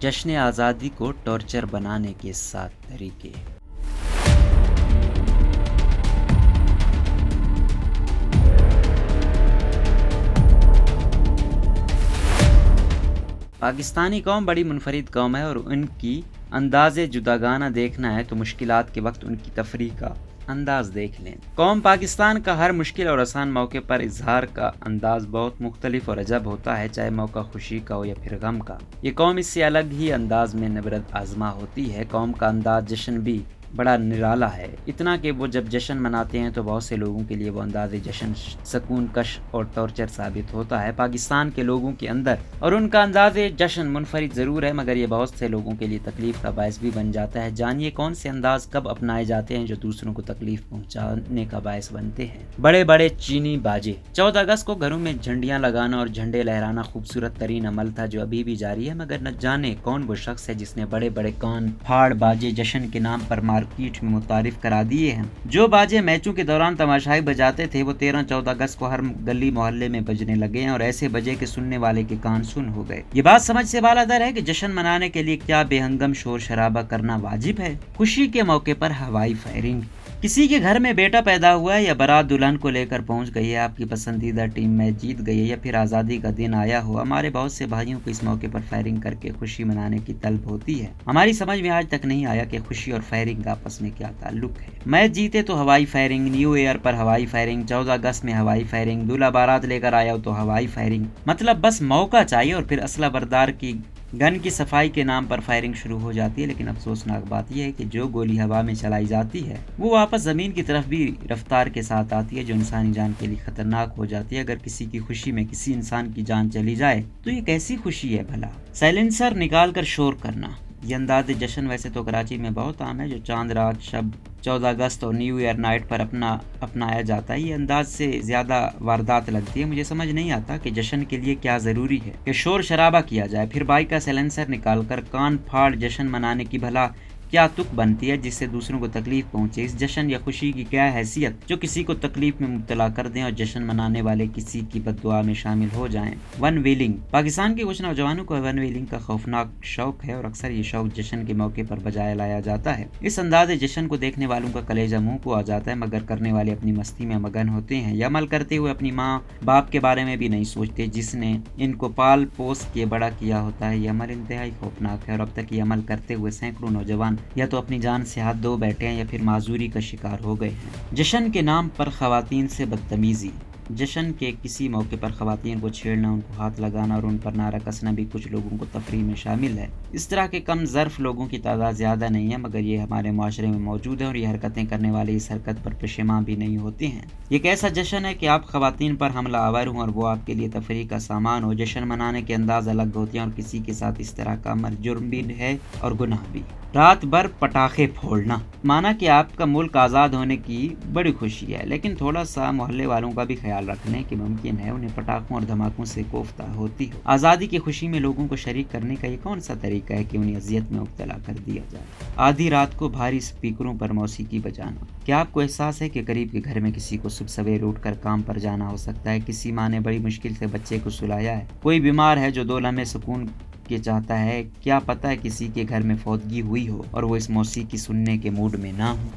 जश्न आज़ादी को टॉर्चर बनाने के 7 तरीके। पाकिस्तानी कौम बड़ी मुनफरिद कौम है और उनकी अंदाज़े जुदागाना देखना है तो मुश्किलात के वक्त उनकी तफरीह का अंदाज देख लें। कौम पाकिस्तान का हर मुश्किल और आसान मौके पर इजहार का अंदाज बहुत मुख्तलिफ और अजब होता है, चाहे मौका खुशी का हो या फिर गम का। ये कौम इससे अलग ही अंदाज में नबरत आजमा होती है। कौम का अंदाज जश्न भी बड़ा निराला है, इतना कि वो जब जश्न मनाते हैं तो बहुत से लोगों के लिए वो अंदाज़ जश्न सकून कश और टॉर्चर साबित होता है। पाकिस्तान के लोगों के अंदर और उनका अंदाज़ जश्न मुनफरिद ज़रूर है, मगर ये बहुत से लोगों के लिए तकलीफ़ का बायस भी बन जाता है। जानिए कौन से अंदाज कब अपनाए जाते हैं जो दूसरों को तकलीफ पहुँचाने का बायस बनते हैं। बड़े बड़े चीनी बाजे। 14 अगस्त को घरों में झंडियाँ लगाना और झंडे लहराना खूबसूरत तरीन अमल था जो अभी भी जारी है, मगर न जाने कौन वो शख्स है जिसने बड़े बड़े कान फाड़ बाजे जश्न के नाम पर मार्केट में मुतारिफ करा दिए हैं। जो बाजे मैचों के दौरान तमाशाई बजाते थे वो 13-14 अगस्त को हर गली मोहल्ले में बजने लगे हैं और ऐसे बजे के सुनने वाले के कान सुन हो गए। ये बात समझ से बालातर है कि जश्न मनाने के लिए क्या बेहंगम शोर शराबा करना वाजिब है। खुशी के मौके पर हवाई फायरिंग। किसी के घर में बेटा पैदा हुआ है या बारात दुल्हन को लेकर पहुंच गई है, आपकी पसंदीदा टीम मैच जीत गई है या फिर आज़ादी का दिन आया हो, हमारे बहुत से भाइयों को इस मौके पर फायरिंग करके खुशी मनाने की तलब होती है। हमारी समझ में आज तक नहीं आया कि खुशी और फायरिंग का आपस में क्या ताल्लुक है। मैच जीते तो हवाई फायरिंग, न्यू ईयर पर हवाई फायरिंग, 14 अगस्त में हवाई फायरिंग, दूल्हा बारात लेकर आया हो तो हवाई फायरिंग। मतलब बस मौका चाहिए और फिर असला बरदार की गन की सफाई के नाम पर फायरिंग शुरू हो जाती है। लेकिन अफसोसनाक बात यह है कि जो गोली हवा में चलाई जाती है वो वापस जमीन की तरफ भी रफ्तार के साथ आती है, जो इंसानी जान के लिए खतरनाक हो जाती है। अगर किसी की खुशी में किसी इंसान की जान चली जाए तो ये कैसी खुशी है भला। साइलेंसर निकाल कर शोर करना। ये अंदाज जश्न वैसे तो कराची में बहुत आम है, जो चांद रात शब 14 अगस्त और न्यू ईयर नाइट पर अपनाया जाता है। ये अंदाज से ज़्यादा वारदात लगती है। मुझे समझ नहीं आता कि जश्न के लिए क्या ज़रूरी है कि शोर शराबा किया जाए, फिर बाइक का साइलेंसर निकाल कर कान फाड़ जश्न मनाने की भला क्या तुक बनती है जिससे दूसरों को तकलीफ पहुंचे। इस जश्न या खुशी की क्या हैसियत जो किसी को तकलीफ में मुब्तला कर दें और जश्न मनाने वाले किसी की बद्दुआ में शामिल हो जाएं। One wheeling. पाकिस्तान के कुछ नौजवानों को वन व्हीलिंग का खौफनाक शौक है और अक्सर ये शौक जश्न के मौके पर बजाया लाया जाता है। इस अंदाज जश्न को देखने वालों का कलेजा मुंह को आ जाता है, मगर करने वाले अपनी मस्ती में मगन होते हैं। यह अमल करते हुए अपनी माँ बाप के बारे में भी नहीं सोचते जिसने इनको पाल पोस के बड़ा किया होता है। यह अमल इंतहाई खौफनाक है और अब तक ये अमल करते हुए सैकड़ों नौजवान या तो अपनी जान से हाथ धो बैठे हैं या फिर माजूरी का शिकार हो गए हैं। जश्न के नाम पर खवातीन से बदतमीजी। जश्न के किसी मौके पर खवातीन को छेड़ना, उनको हाथ लगाना और उन पर नारा कसना भी कुछ लोगों को तफरीह में शामिल है। इस तरह के कम ज़र्फ लोगों की तादाद ज़्यादा नहीं है, मगर ये हमारे माशरे में मौजूद है और ये हरकतें करने वाले इस हरकत पर पेशेमा भी नहीं होते हैं। ये एक ऐसा जश्न है कि आप खवातीन पर हमला आवर हों और वो आपके लिए तफरीह का सामान हो। जश्न मनाने के अंदाज अलग होते हैं और किसी के साथ इस तरह का अमल जुर्म भी है और गुनाह भी। रात भर पटाखे फोड़ना। माना कि आपका मुल्क आज़ाद होने की बड़ी खुशी है, लेकिन थोड़ा सा मोहल्ले वालों का भी ख्याल रख लें कि मुमकिन है उन्हें पटाखों और धमाकों से कोफ्ता होती हो। आज़ादी की खुशी में लोगों को शरीक करने का ये कौन सा तरीका है कि उन्हें अजियत में मुब्तला कर दिया जाए। आधी रात को भारी स्पीकरों पर मौसीकी बजाना। क्या आपको एहसास है कि करीब के घर में किसी को सुबह सवेरे उठकर काम पर जाना हो सकता है, किसी माँ ने बड़ी मुश्किल से बच्चे को सुलाया है, कोई बीमार है जो 2 लम्हे सुकून के चाहता है, क्या पता है किसी के घर में फौतगी हुई हो और वो इस मौसीकी सुनने के मूड में ना हो।